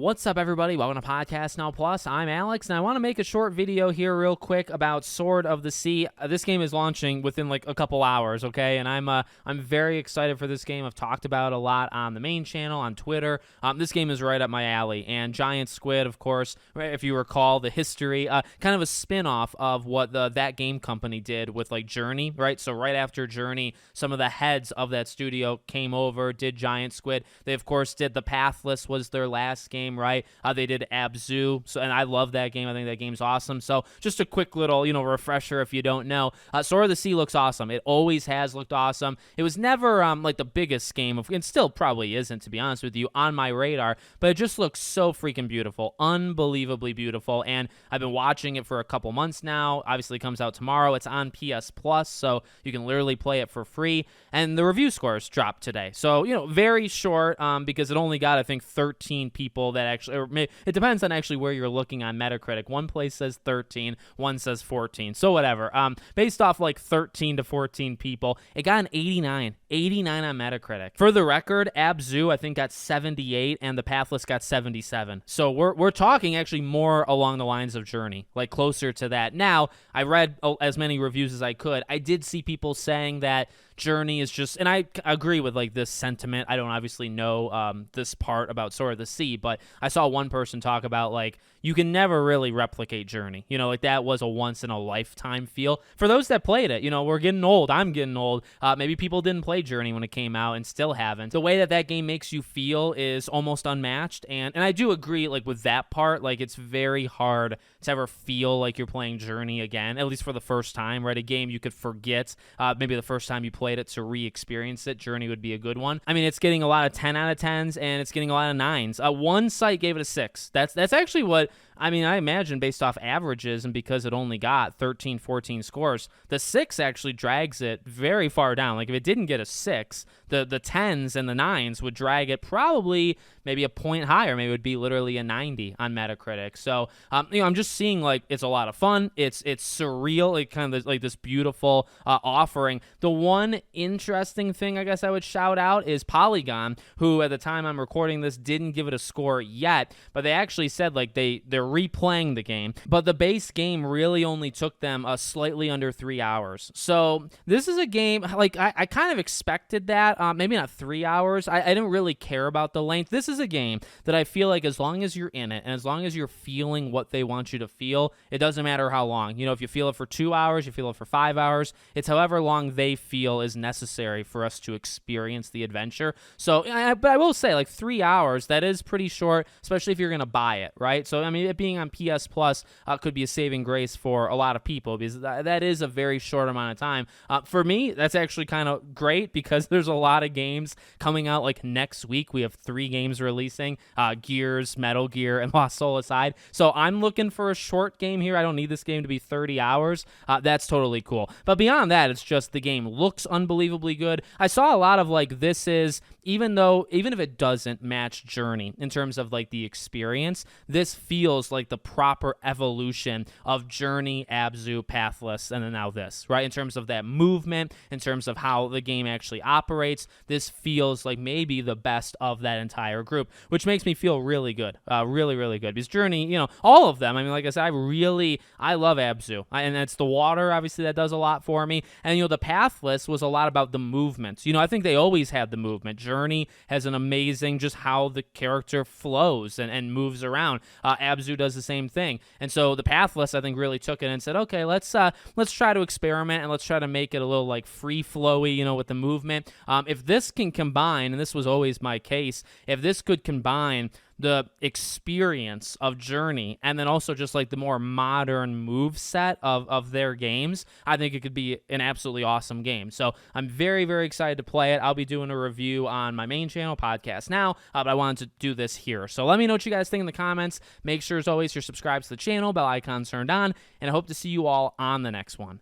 What's up, everybody? Welcome to Podcast Now Plus. I'm Alex, and I want to make a short video here real quick about Sword of the Sea. This game is launching within like a couple hours, okay? And I'm very excited for this game. I've talked about it a lot on the main channel, on Twitter. This game is right up my alley. And Giant Squid, of course, if you recall the history, kind of a spin-off of what that game company did with like Journey, right? So right after Journey, some of the heads of that studio came over, did Giant Squid. They, of course, did The Pathless was their last game, right? They did Abzu, and I love that game. I think that game's awesome. So just a quick little, refresher if you don't know. Sword of the Sea looks awesome. It always has looked awesome. It was never like the biggest game and still probably isn't, to be honest with you, on my radar. But it just looks so freaking beautiful, unbelievably beautiful. And I've been watching it for a couple months now. Obviously, it comes out tomorrow. It's on PS Plus, so you can literally play it for free. And the review scores dropped today, so very short because it only got, I think, 13 people that actually, or maybe, it depends on actually where you're looking on Metacritic. One place says 13, one says 14, so whatever. Based off like 13 to 14 people, it got an 89 on Metacritic. For the record, Abzu I think got 78 and The Pathless got 77. So we're talking actually more along the lines of Journey, like closer to that. Now, I read as many reviews as I could. I did see people saying that Journey is just, and I agree with like this sentiment. I don't obviously know this part about Sword of the Sea, but I saw one person talk about like you can never really replicate Journey. Like that was a once in a lifetime feel. For those that played it, we're getting old. I'm getting old. Maybe people didn't play Journey when it came out and still haven't. The way that game makes you feel is almost unmatched, and I do agree like with that part. Like it's very hard to ever feel like you're playing Journey again, at least for the first time, right? A game you could forget maybe the first time you played it to re-experience it. Journey would be a good one. I mean, it's getting a lot of 10 out of 10s and it's getting a lot of 9s. One site gave it a 6. That's actually what I imagine based off averages, and because it only got 13, 14 scores, the 6 actually drags it very far down. Like if it didn't get a 6, the 10s and the 9s would drag it probably maybe a point higher. Maybe it would be literally a 90 on Metacritic. So, I'm just seeing like it's a lot of fun. It's surreal. It kind of like this beautiful offering. The one interesting thing I guess I would shout out is Polygon, who at the time I'm recording this didn't give it a score yet, but they actually said like they're replaying the game, but the base game really only took them slightly under 3 hours. So this is a game like I kind of expected that. Maybe not 3 hours. I didn't really care about the length. This is a game that I feel like as long as you're in it and as long as you're feeling what they want you to feel, it doesn't matter how long. If you feel it for 2 hours, you feel it for 5 hours, it's however long they feel is necessary for us to experience the adventure. So, but I will say like 3 hours, that is pretty short, especially if you're going to buy it, right? So, it being on PS Plus could be a saving grace for a lot of people because that is a very short amount of time. For me, that's actually kind of great because there's a lot of games coming out like next week. We have 3 games releasing, Gears, Metal Gear, and Lost Soul aside. So I'm looking for a short game here. I don't need this game to be 30 hours. That's totally cool. But beyond that, it's just the game looks unbelievably good. I saw a lot of like this is, even if it doesn't match Journey in terms of like the experience, this feels like the proper evolution of Journey, Abzu, Pathless, and then now this, right? In terms of that movement, in terms of how the game actually operates, this feels like maybe the best of that entire group, which makes me feel really good, really, really good. Because Journey, all of them, like I said, I love Abzu, and it's the water, obviously, that does a lot for me. And, the Pathless was a lot about the movements. I think they always had the movement. Journey has an amazing, just how the character flows and moves around. Abzu does the same thing. And so the Pathless, I think, really took it and said, okay, let's try to experiment and let's try to make it a little like free flowy, with the movement. If this can combine, and this was always my case, if this could combine the experience of Journey and then also just like the more modern move set of their games, I think it could be an absolutely awesome game. So I'm very, very excited to play it. I'll be doing a review on my main channel, Podcast Now, but I wanted to do this here. So let me know what you guys think in the comments. Make sure, as always, you're subscribed to the channel, bell icon turned on, and I hope to see you all on the next one.